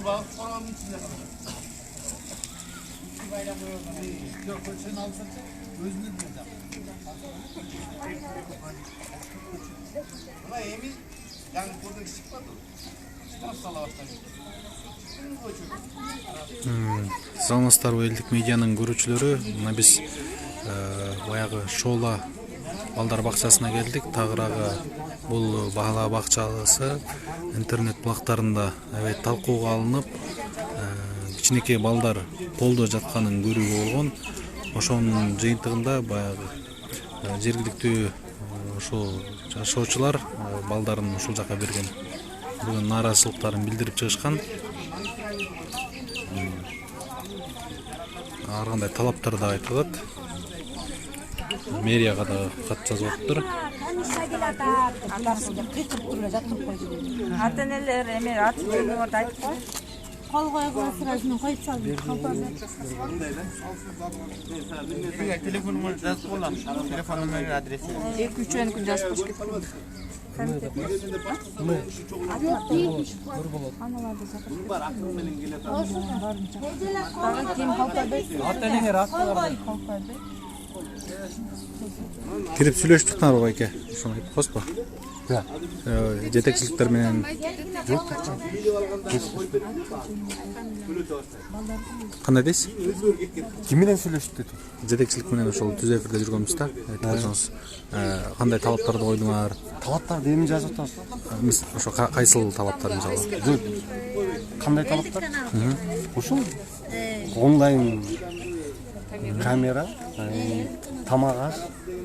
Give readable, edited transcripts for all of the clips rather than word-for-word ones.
bağıp oranın içinde kalacak. Yok, sen alsan özünü diyeceğim. Buna emin, yani buradaki çıkmadı. Çıkmaz salavattan. Саламатсыздар, элдик медианын көрүүчүлөрү. Мына биз баягы Шоола балдар бакчасына келдик. Тагыраагы бул бала бакчасы интернет булактарында аябай талкууга алынып, кичинекей балдар колдо жатканын көрүүгө болгон. Ошонун жыйынтыгында баягы жергиликтүү ушул жашоочулар балдарын ушул жака берген бүгүн нааразычылыктарын билдирип чыгышкан. Ар кандай талаптар да айтылат. Мэрияга да кат жазып атыптыр. Ата энелер эме ат жөнүндө айтып кой. Кол койгон сырасын коюп салдым. Telefon numarası yazıp olan. Telefon numarası adresi. 2-3 жазып коюш керек. Кирип сүйлөштүктүңөр байке. Ошону айтып коёсузбу? Жетекчиликтер менен кандай дейсиз? Ким менен сүйлөштү? Жетекчилик менен ошол түз эфирде жүргөнбүз да. Айтып койсоңуз, кандай талаптарды койдуңар? Талаптарды эми жазып атабыз. Ошо кайсыл талаптар мисалы? Кандай талаптар? Ушул онлайн камера, тамак аш,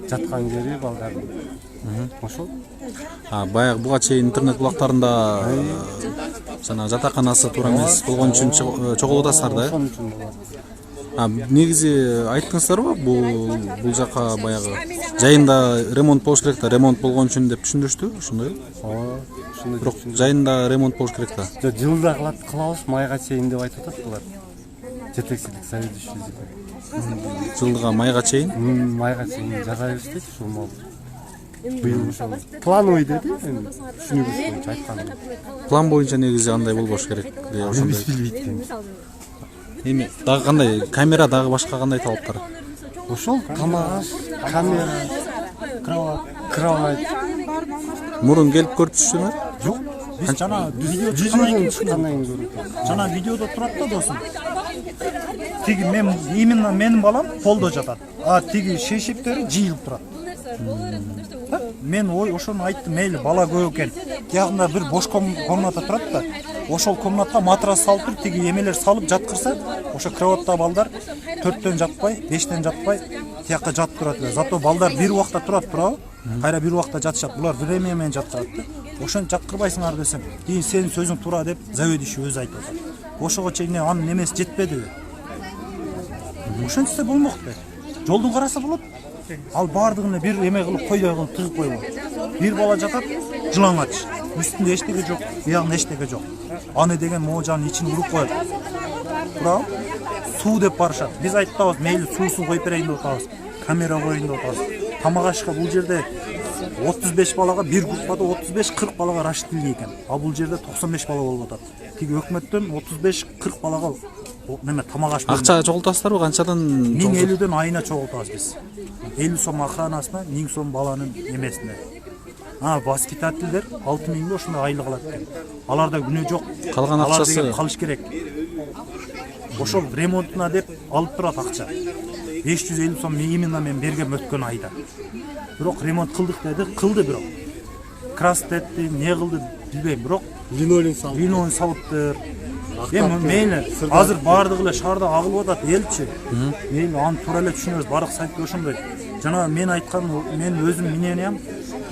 жаткан жери балдардын. Ошол. Баягы буга чейин интернет булактарында жана жатаканасы туура эмес болгон үчүн чогулуп атасыздар да. Ошон үчүн болот. Негизи айттыңыздарбы, бул жака баягы жайында ремонт болуш керек да, ремонт болгон үчүн деп түшүндүрүштү, ошондой. Ошондой. Бирок жайында ремонт болуш керек да. Жылда кылабыз, майга чейин деп айтып атат булар. Жетекчилик заведующий. Жылдыга майга чейин? Майга чейин жасайбыз дейт ушул мол. Быйыл ошол плановый деди, түшүнүгүбүз боюнча айткан. План боюнча негизи андай болбош керек. Ошондой. Эми дагы кандай камера, дагы башка кандай талаптар? Ошол тамак аш, камера, кровать. Мурун келип көрүпсүзбү? Жок. Биз жана видео чыккандан көрүп. жана видеодо турат да досум. Тиги мен именно менин балам полдо жатат. А тиги шешиптери жыйылып турат. Мен ошону айттым, мейли бала көп экен. Тиягында бир бош комната турат да. Ошол комнатка матрас салып туруп, тиги эмелер салып жаткырса, ошо кроватта балдар 4төн жатпай, 5тен жатпай, тиякка жатып турат. Зато балдар бир убакта турат, туурабы? Кайра бир убакта жатышат. Булар время менен жатышат да. Ошону жаткырбайсыңар десем, кийин сенин сөзүң туура деп заведующий өзү айтып атат. Ошого чейин анын немеси жетпедиби? Ошентсе болмок да. Жолдун караса болот. Ал бардыгына бир эме кылып койдой кылып тыгып койгон. Бир бала жатат, жылаңач. Үстүндө эчтеке жок, биягында эчтеке жок. Аны деген моожанын ичин уруп коет. Туурабы? Суу деп барышат. Биз айтып атабыз, мейли суусун коюп берейин деп атабыз. Камера коюн деп атабыз. Тамак ашка бул жерде 35 балага бир группада 35-40 балага рассчитанный экен. А бул жерде 95 бала болуп атат. Тиги өкмөттөн 35-40 балага неме тамак аш. Акча чогултасыздарбы? Канчадан? 1050дөн айына чогултабыз биз. 50 сом охранасына, 1000 сом баланын немесине. Воспитательдер 6000 ошондой айлык алат экен. Аларда күнөө жок. Калган акчасы калыш керек. Ошол ремонтуна деп алып турат акча. 550 сом именно мен бергем өткөн айда. Бирок ремонт кылдык деди, кылды бирок. Краст этти, не кылды билбейм, бирок Линолеум салыптыр. Эми мейли азыр баардыгы эле шаарда агылып атат элчи. Мейли аны туура эле түшүнөбүз, бардык сайтта ошондой. Жана мен айткан, мен өзүм мнениям,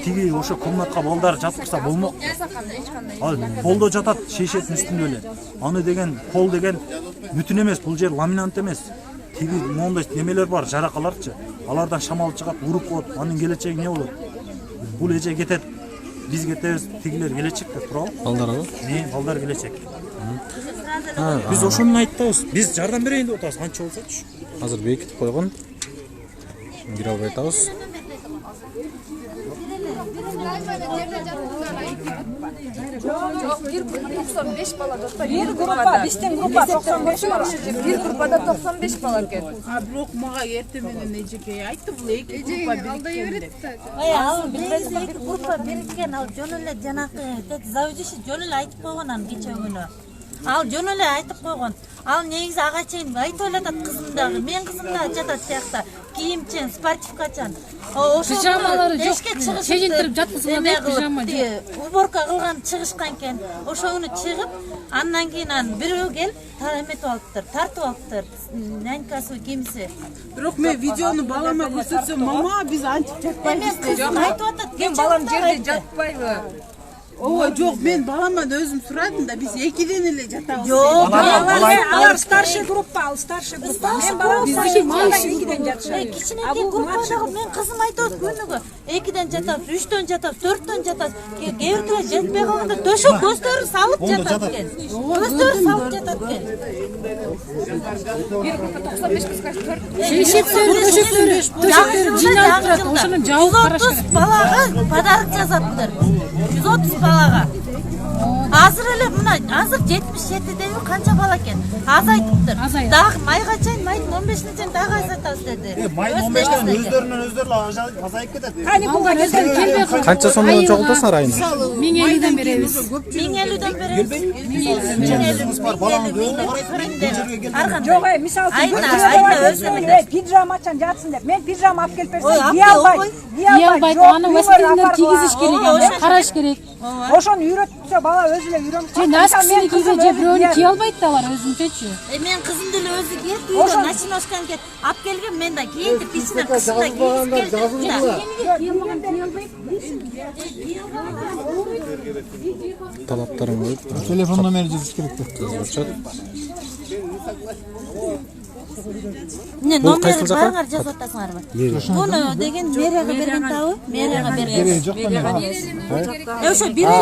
тиги ошо комнатка балдар жаткырса болмок. Ал полдо жатат, шешеттин үстүндө эле. Аны деген пол деген бүтүн эмес, бул жер ламинант эмес. Тиги моундай немелер бар, жаракаларчы. Алардан шамал чыгат, уруп коет. Анын келечеги эмне болот? Бул эже кетет. Биз кетебиз, тигилер келечекте, туурабы? балдарбы? Балдар келечек. Биз ошону айтабыз. Биз жардам берейин деп атабыз, канча болсочу. Азыр бекитип койгон. Кире албай атабыз. Bir gruppa, bizden gruppa 95 bala. Bir gruppada 95 bala ekan. Бирок мага эртең менен эжеке айтты бул эки группа бириккен деп. Ал эки группа бириккен, ал жөн эле жанакы тек заведующий жөн эле айтып койгон аны кече күнү. Ал жөн эле айтып койгон. Ал негизи ага чейин айтып элатат кызым дагы. Мен кызым да жатат тиякта. Кийимчен, спортивкачан. Пижамалары жок. Чежинтирип жаткызган пижама жок. Уборка кылган чыгышкан экен. Ошону чыгып, андан кийин бирөө келип эметип алыптыр, тартып алыптыр. Нянькасы, кимси. Бирок мен видеону балама көрсөтсөм, мама биз антип жатпайбыз деп. Айтып атат, Мен балам жерде жатпайбы. Ооба, жок, мен баламан өзүм сурадым да, биз экиден эле жатабыз. Жок, Алар старший группа, ал старший группа. Мен балам Биздики экиден жатышат. кичинекей группадагы мен кызым айтат күнүгө 2ден жатабыз, 3дөн жатабыз, 4дөн жатабыз. Кээ бирде жетпей калганда төшөк көздөрү салып жатат экен. Көздөрү салып жатат экен. Bir gruppa 95 kız kaç? 4. Төшөктөрү жыйналып турат. Ошону жабып караш 130 балага подарок жазаптыр. 130 балага. Азыр эле мына азыр 77деби канча бала экен? Аз айтыптыр. Дагы майга чейин майдын 15-чейин дагы азайтабыз деди. Май 15-тен өздөрүнөн өздөрү азайып кетет. Каникулга келген келбей калды. Канча сомдон чогултасыңар айына? 1050ден беребиз. 1050ден беребиз. 1050 бар, балаңыз өзүнө карайт. Жок, мисал Айна өзүнө пижама ачан жатсын деп. Мен пижама алып келип берсем, Ой, кие албайт. Кие албайт. Аны воспитаниядан кийгизиш керек, караш керек. Ошону үйрөтсө бала өзү эле үйрөнүп Же носкисин кийсе, же бирөөнү кие албайт да алар өзүнчөчү. Мен кызым деле өзү кийет, үйдө начиношкан кийет. Алып келген мен да кийинди пичине кышында кийип келдим да. Талаптарын коюп, Телефон номери жазыш керек деп. Не Бул номер кайсыл жака? барыңар жазып атасыңарбы? Муну деген мэрияга берген табы, мэрияга берген. Жок та. Ошо бирөө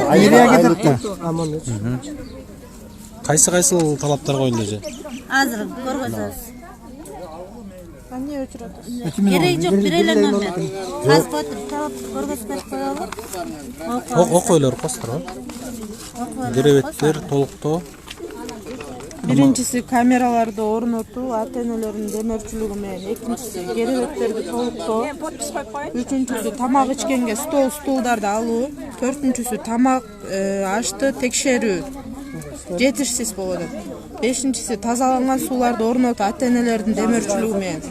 Айрия кетет. кайсыл талаптар коюлду же? азыр көргөзөбүз. Кереги жок, бир эле номер. Азыр талапты көргөзүп коелу. Окуйлар костор. Деребеттер толуктоо. Биринчиси камераларды орнотуу, ата-энелердин демөөрчүлүгү менен, экинчиси керебеттерди толуктоо, үчүнчүсү тамак ичкенге стулдарды алуу, төртүнчүсү тамак ашты текшерүү жетишсиз болот. Бешинчиси тазаланган сууларды орнотуу ата-энелердин демөөрчүлүгү менен.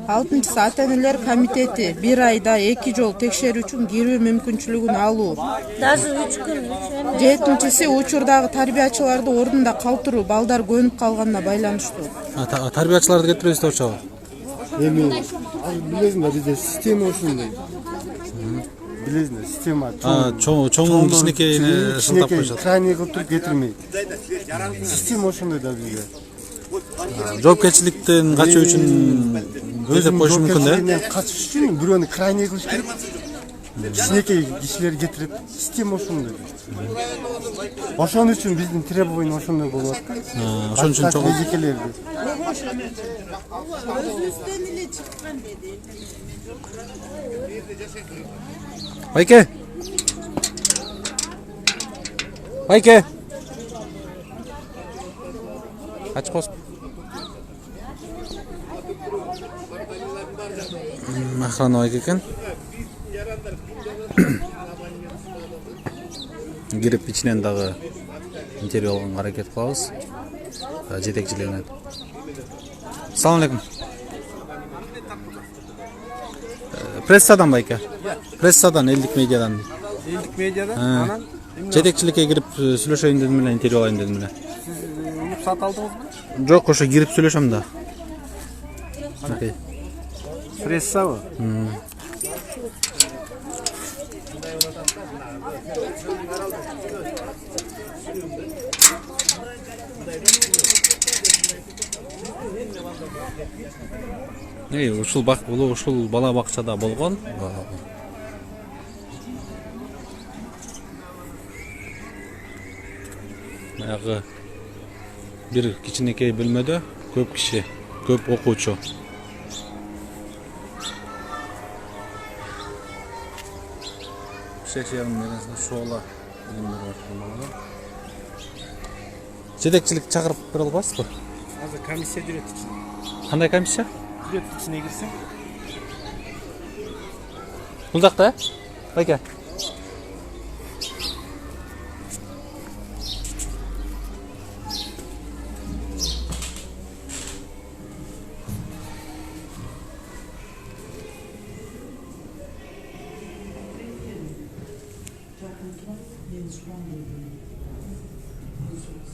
Алтынчысы ата-энелер комитети 1 айда 2 жолу текшерүү үчүн кирүү мүмкүнчүлүгүн алуу. Даже 3 күн. Жетинчиси учурдагы тарбиячыларды ордунда калтыруу, балдар көнүп калганына байланыштуу. Тарбиячыларды кетиребиз деп атышабы? Эми билесиңби, бизде система ушундай. Билесиңби, система Чоң кичинекейини сылтап коюшат. крайний кылып туруп кетирмейт. Система ошондой да бизде. Жоопкерчиликтен качуу үчүн өзүп коюшу мүмкүн да? Качыш үчүн бирөөнү крайний кылыш керек. Кичинекей кишилер кетирип, система ошондой. Ошон үчүн биздин требование ошондой болуп атат. Ошон үчүн чоң эжекелерди. Байке. Байке. Ачып кос. Охрана байке экен. Кирип ичинен дагы интервью алганга аракет кылабыз. Жетекчилигинен. Assalamu alaikum. Прессадан байке. Прессадан, элдик медиадан. Элдик медиадан анан Жетекчиликке кирип сүйлөшөйүн дедим эле, интервью алайын дедим эле. рұқсат алдыңызбы? Жок, ошо кирип сүйлөшөм да. Окей. Прессабы? Ушул бала бакчада болгон. Баягы бир кичинекей бөлмөдө көп киши, көп окуучу. шешерин деген шола дегендер бар балага. Жетекчилик чакырып бере албайсызбы? Азыр комиссия жүрөт ичин. Кандай комиссия? Жүрөт ичине кирсең. Бул жакта, байке.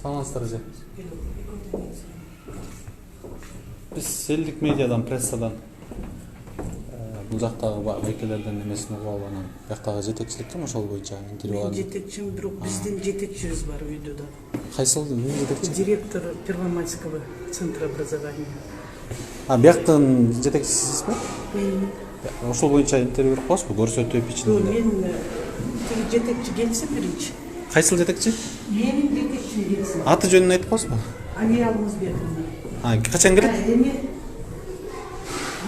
Саламатсыздар эже. Биз элдик медиадан, прессадан бул жактагы байкелерден эмесин угуп алып анан бияктагы жетекчилик ким ошол боюнча интервью алып. Жетекчим бирок биздин жетекчибиз бар үйдө да. Кайсыл жетекчи? Директор Первомайского центра образования. Бияктын жетекчисизби? Мен Ошол боюнча интервью берип коесузбу? Көрсөтүп ичинде. мен тиги жетекчи келсе биринчи. Кайсыл жетекчи? Менин жетекчим келсин. Аты жөнүн айтып коесузбу? Алия Алмазбековна. Качан келет? Эми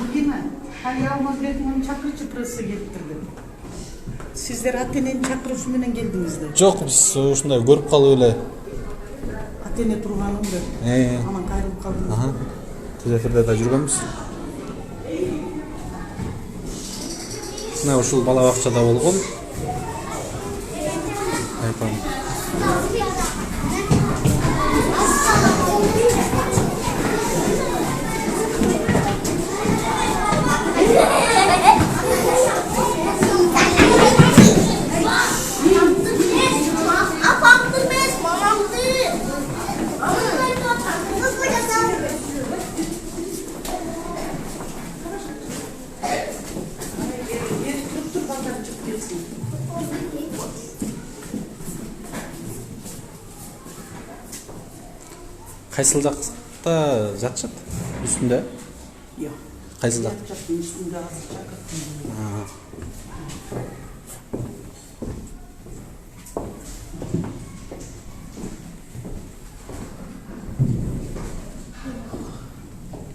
Мадина, Алия Алмазбековнаны чакырчы пресса келиптирди. Сиздер ата-энени чакыруусу менен келдиңиздер. Жок, биз ушундай көрүп калып эле. Ата-эне турганымды. Анан кайрылып калдым. Тиз эфирде да жүргөнбүз. Мына ушул бала бакчада болгон. Айпам. Кайсыл жакта жатышат? Үстүндө? Жок. Кайсыл жак? Үстүндө азыр чакырттым.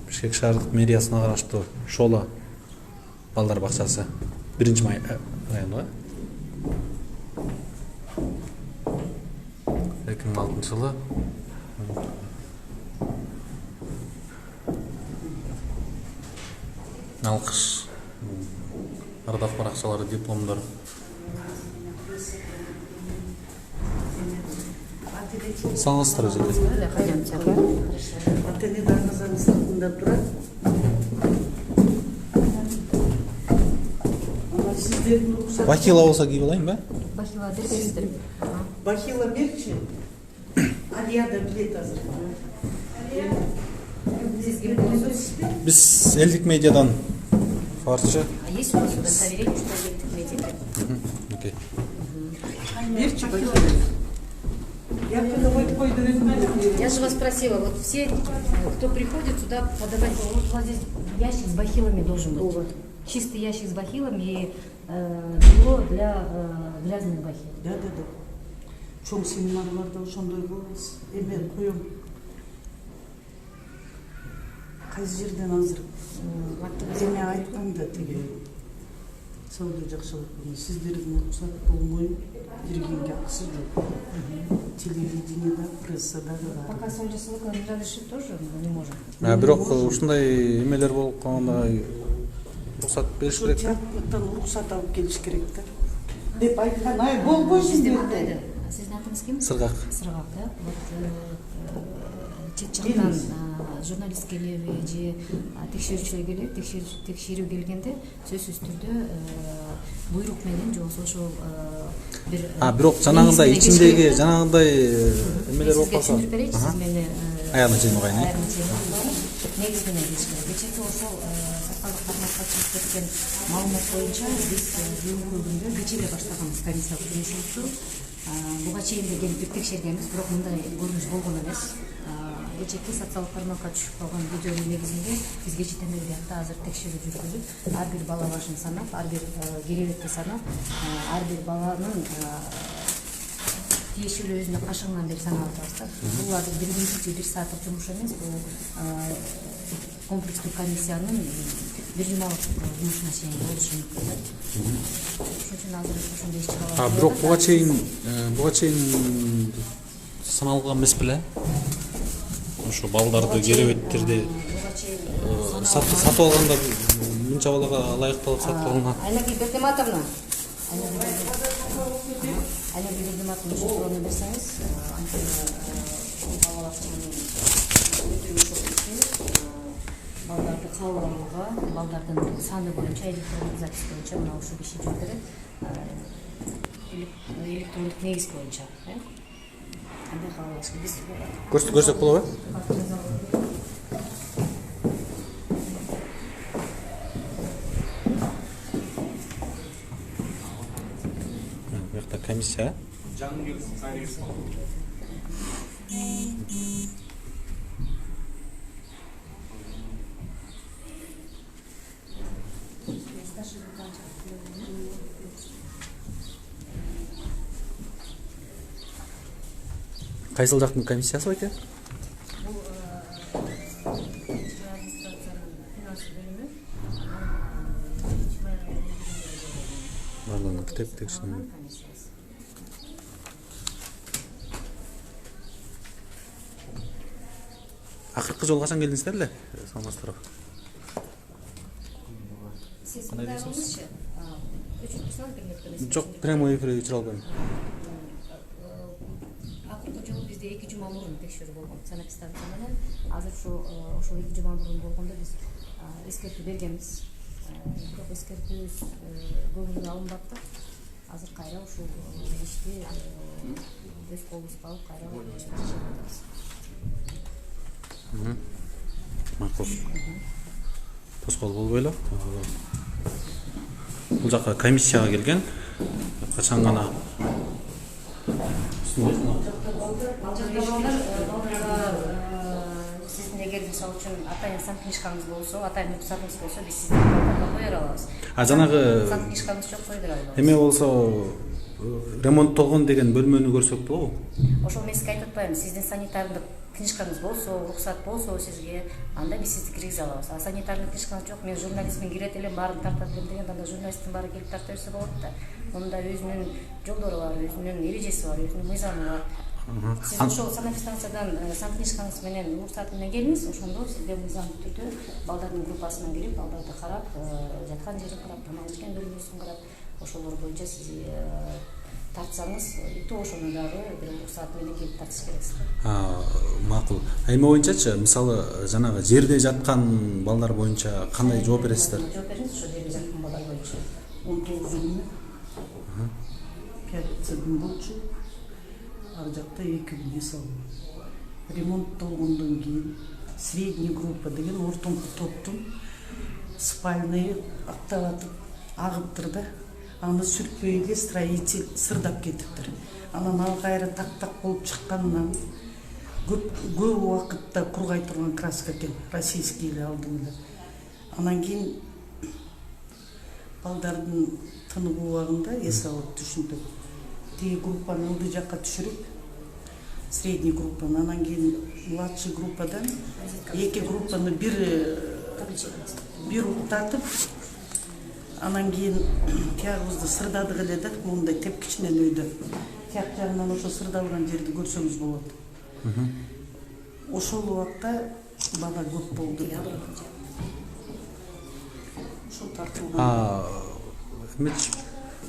Бишкек шаардык мэриясына караштуу Шола балдар бакчасы. 1-май району. 2006 жылы. Алкыш. Ардак баракчалары, дипломдор. Саламатсыздар эже. Ата-эне дарбазанын сыртында турат. Сиздердин уруксат. Бахила болсо кий болайынбы? Бахила бересиздер. Бахила берчи. Алия да билет азыр. Биз элдик медиадан фарчы. Есть у вас удостоверение, что элдик медиа? Окей. Берчи Бахила. Я же вас просила, вот все, кто приходит сюда подавать, вот здесь ящик с бахилами должен быть. Чистый ящик с бахилами и бюро для грязных бахил. Да. Чоң семинарларда ошондой кылабыз. Эме коем. Кайсы жерден азыр? Эме айтканда тиги сауда жакшылык. Сиздердин уруксат болмой киргенге акысы жок. Телевидениеда, прессада. Пока сауда не разрешит тоже, мы не можем. Бирок ушундай эмелер болуп калганда уруксат бериш керек. Театрдан уруксат алып келиш керек да. Деп айткан, ай болбойсуң деп. Сиздин атыңыз ким? Сыргак. Сыргак, да? Вот чет жактан журналист келеби же текшерүүчүлөр келет, текшерүү келгенде сөзсүз түрдө буйрук менен же болбосо ошол бир бирок жанагындай ичиндеги жанагындай эмелер болуп калса. Сиз мени аягына чейин угайын. Негиз менен келиш керек. Кечээки ошол сакалдык тармакка чыгып кеткен маалымат боюнча биз бүгүнкү күндө кечээ эле баштаганбыз комиссиялык жұмысыбызды. Буга чейин де келип текшергенбиз, бирок мындай көрүнүш болгон эмес. Кечээки социалдык тармакка түшүп калган видеонун негизинде биз кечээ биякта азыр текшерүү жүргүзүп, ар бир бала башын санап, ар бир керебетти санап, ар бир баланын тиешелүү өзүнө кашыгынан бери санап атабыз. Бул азыр бир сааттык жумуш эмес, бул комплекстик комиссиянын бир жумалык жумушуна чейин болушу мүмкүн да. Ошон үчүн азыр ошондой иш-чаралар. Бирок буга чейин саналган эмес беле? Ошо балдарды керебеттерди сатып алганда мынча балага ылайыкталып сатып алынат. Айнагүл Бердиматовна. Айнагүл Бердиматовна ошо тууралуу берсеңиз, балдарды кабыл алууга, балдардын саны боюнча электрондук запись боюнча мына ушул киши жооп берет. Электрондук негиз боюнча, кандай кабыл алыш биз Көрсөтсөк болобу? Bu yoqda комиссия. Кайсыл жактын комиссиясы байке? Барлығын кітеп текшінің. Ақырқы жол қашан келдіңіздер ле? Салмастырып. Жоқ, прямой эфирге чыра албайм. Акыркы жолу бизде 2 жума мурун текшерүү болгон. Санэпистанция менен азыр ошол 2 жума мурун болгондо биз эскертүү бергенбиз. Бирок эскертүүбүз көңүлгө алынбапты. Азыр кайра ушул ишти өз колубузга алып кайра башкарабыз. Макул. Тоскоол болбой эле. Бул жака комиссияга келген. Качан гана Сиздин эгер мисалы үчүн атайын сан книжкаңыз болсо, атайын рюкзагыңыз болсо, биз сиздин балдарга кое алабыз. Жанагы сан книжкаңыз жок койдура алабыз. Эме болсо ремонттолгон деген бөлмөнү көрсөк болобу? Ошол мен сизге айтып атпаймынбы, сиздин санитардык книжкаңыз болсо, рухсат болсо сизге, анда биз сизди киргизе алабыз. А санитардык книжкаңыз жок, мен журналистмин, кирет элем, баарын тартат элем дегенде, анда журналисттин баары келип тарта берсе болот да. Мында өзүнүн жолдору бар, өзүнүн эрежеси бар, өзүнүн мыйзамы бар. Сиз ошол санэпистанциядан сан книжкаңыз менен уруксаты менен келиңиз, ошондо сизге мыйзамдуу түрдө балдардын группасынан кирип, балдарды карап, жаткан жерин карап, тамак ичкен бөлмөсүн карап, ошолор боюнча сиз тартсаңыз, то ошону дагы бир уруксаты менен келип тартыш керексиз. Макул. Эме боюнчачы, мисалы, жанагы жерде жаткан балдар боюнча кандай жооп бересиздер? Жооп бериңиз, ошо жерде жаткан балдар боюнча. 19 күнү. Пятница күн болчу. Ар жакта 2 күн эсалып. Ремонттолгондон кийин средний группа деген ортоңку топтун спальный акталатып агыптыр да. Аны сүртпөй эле строитель сырдап кетиптир. Анан ал кайра так болуп чыкканынан көп убакытта кургай турган краска экен, российский эле алдым эле. Анан кийин балдардын тынык убагында эс алып түшүндүк. Тиги группаны ылдый жакка түшүрүп, средний группаны, анан кийин младший группадан 2 группаны бир уктатып, анан кийин тиягыбызды сырдадык эле да, мондай тепкичинен өйдө. Тияк жагынан ошо сырдалган жерди көрсөңүз болот. Ошол убакта бала көп болду. Ошол тартылган.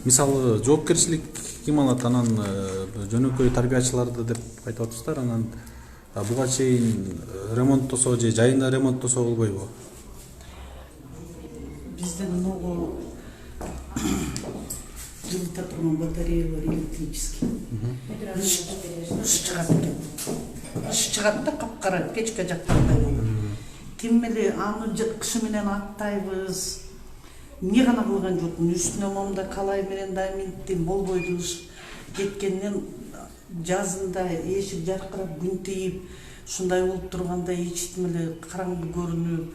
Мисалы, жоопкерчилик ким алат? Анан жөнөкөй тарбиячыларды деп айтып атыптыр. Анан буга чейин ремонттосо же жайында ремонттосо болбойбу? Бизден много жылыта турган батареялар электрический. Иш чыгат да капкара печка жактандай болот. Тим эле аны кышы менен аттайбыз. Эмне гана кылган жокмун, үстүнө момда калай менен дайменттен болбойду кеткенден жазында эшик жаркырап күн тийип, ушундай болуп турганда эчтим эле караңгы көрүнүп,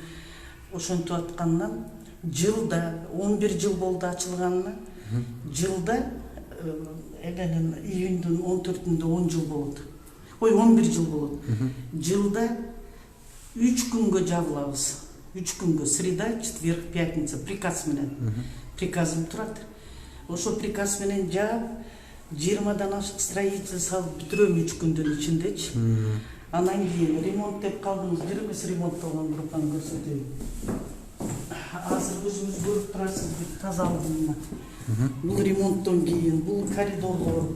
ошентип аткандан жылда 11 жыл болду ачылганына. Жылда эленин июндун 14-ндө 10 жыл болот. Ой, 11 жыл болот. Жылда 3 күнгө жабылабыз. 3 күнгө среда, четверг, пятница приказ менен. Приказым турат. Ошо приказ менен жаап 20-дан ашык строитель салып бүтүрөм 3 күндүн ичиндечи. Анан кийин ремонт деп калдыңыз, жүрүңүз ремонттолгон группаны көрсөтөйүн. Азыр өзүңүз көрүп турасыз бүт тазалыгын. Бул ремонттон кийин бул коридорлор.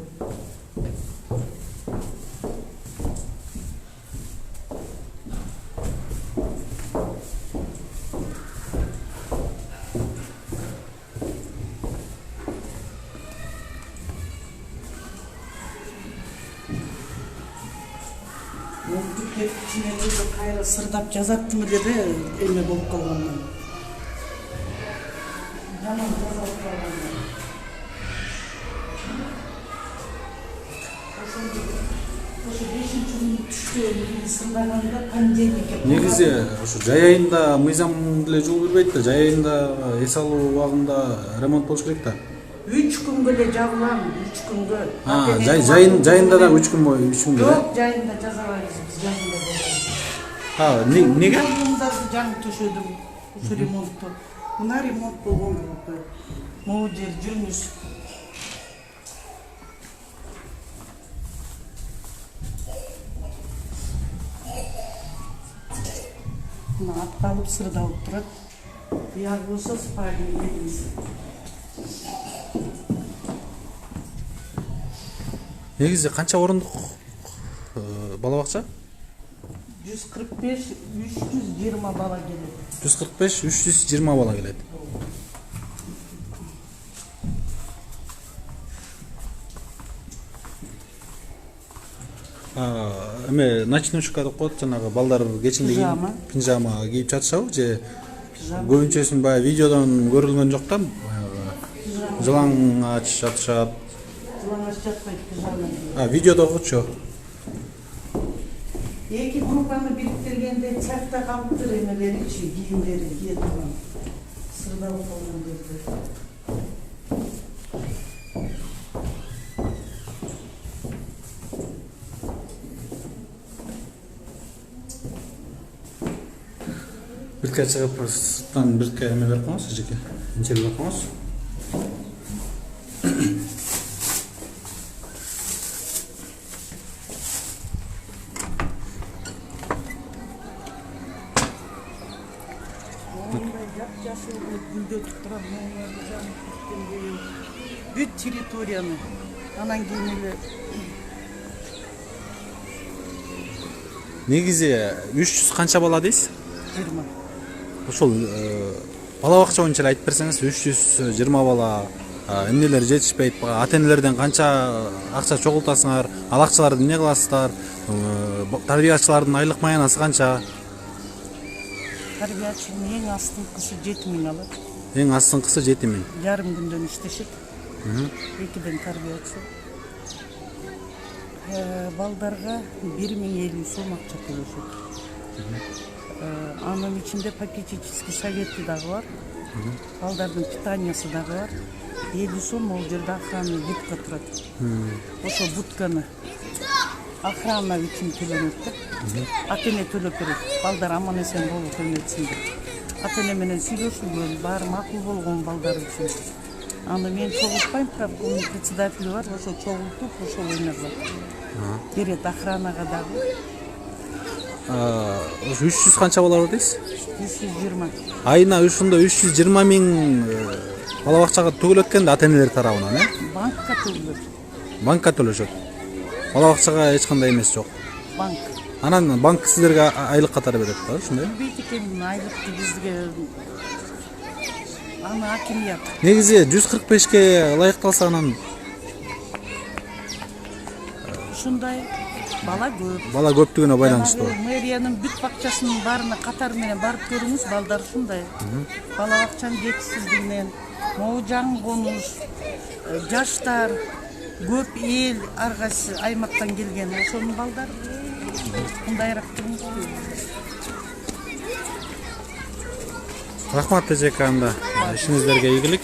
Кепчинен өзү кайра сырдап жазаттымы деди, эме болуп калгандан. Жаман жазалып калгандан. Ошо 5-күн түштө сырдаганда понедельникке. Негизи ошо жай айында мыйзам деле жол бербейт да, жай айында эс алуу убагында ремонт болуш керек да. 3 күнгө эле жабылам, 3 күнгө. Жайында да 3 күн бою, 3 күн. Жок, жайында жазалайбыз, биз жазында болобуз. Неге? Мындарды жаңы төшөдүм, ушу ремонтту. Мына ремонт болгон группа. Могу жер жүрүңүз. Мына апталып сырдалып турат. Бияк болсо спальня едиңиз. Негизи канча орундук бала бакча? 145-320 бала келет. 145-320 бала келет. Эме ночнушка деп коет, жанагы балдар кечинде пижама кийип жатышабы же көбүнчөсүн баягы видеодон көрүлгөн жок да, жылаң ач жатышат. Жылаңаш жатпайт пижама. Видеодогучу. Эки группаны бириктиргенде чакта калыптыр эмелеричи, кийимдери кие турган. Сырдалып калган жерде. Бирке чыгып, сырттан бирке эме берип коңуз, жеке. Интервью берип коңуз. Бүт территорияны. Анан кийин эле Негизи 300 канча бала дейсиз? 20. Ошол бала бакча боюнча эле айтып берсеңиз, 320 бала эмнелер жетишпейт, ата-энелерден канча акча чогултасыңар, ал акчаларды эмне кыласыздар? Тарбиячылардын айлык маянасы канча? Тарбиячынын эң астыңкысы 7000 алат. Эң астыңкысы 7000. Жарым күндөн иштешет. Экиден тарбиячы. Балдарга 1050 сом акча төлөшөт. Анын ичинде попечительский совети дагы бар. Балдардын питаниясы дагы бар. 50 сом могул жерде охранный будка турат. Ошо будканы охрана үчүн төлөнөт да. Ата-эне төлөп берет. Балдар аман эсен болуп өтсүн деп. Ата-эне менен сүйлөшүлгөн, баары макул болгон балдар үчүн. Аны мен чогултпайм, правкомдун председатели бар, ошо чогултуп, ошол ойногот. Берет охранага дагы. 300 канча бала бар дейсиз? 320. Айына ушунда 320 миң бала бакчага төгүлөт экен да ата-энелер тарабынан, Банкка төлөт. Банкка төлөшөт. Бала бакчага эч кандай эмес жок. Банк. Анан банк сиздерге айлык катары берет да, ушундай? Билбейт экен айлыкты бизге. Аны акимият. Негизи 145ке ылайыкталса анан ушундай бала көп. Бала көптүгүнө байланыштуу. Мэриянын бүт бакчасынын баарына катар менен барып көрүңүз, балдар ушундай. Бала бакчанын жетишсиздигинен, могу жаңы конуш, жаштар, көп эл ар кайсы аймактан келген, ошонун балдары мындайраак турмуш. Рахмат эжеке, анда ишиңиздерге ийгилик.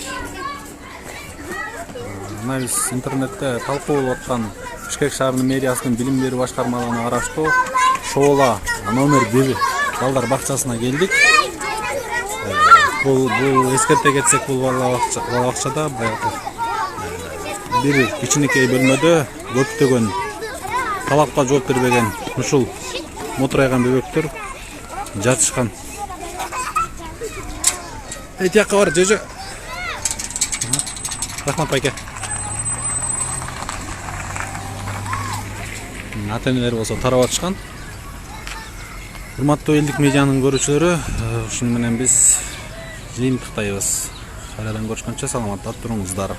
Мына биз интернетте талкуу болуп аткан Бишкек шаарынын мэриясынын билим берүү башкармалыгына караштуу Шоола номер 1 балдар бакчасына келдик. бул эскерте кетсек, бул бала бакчада баягы бир кичинекей бөлмөдө көптөгөн талапка жооп бербеген ушул мотурайган бөбөктөр жатышкан. Тияққа бар, жөжө. Рахмат байке. Ата-энелер болсо тарап атышкан. Урматтуу элдик медианын көрүүчүлөрү, ушуну менен биз жыйынтыктайбыз. Кайрадан көрүшкөнчө саламатта туруңуздар.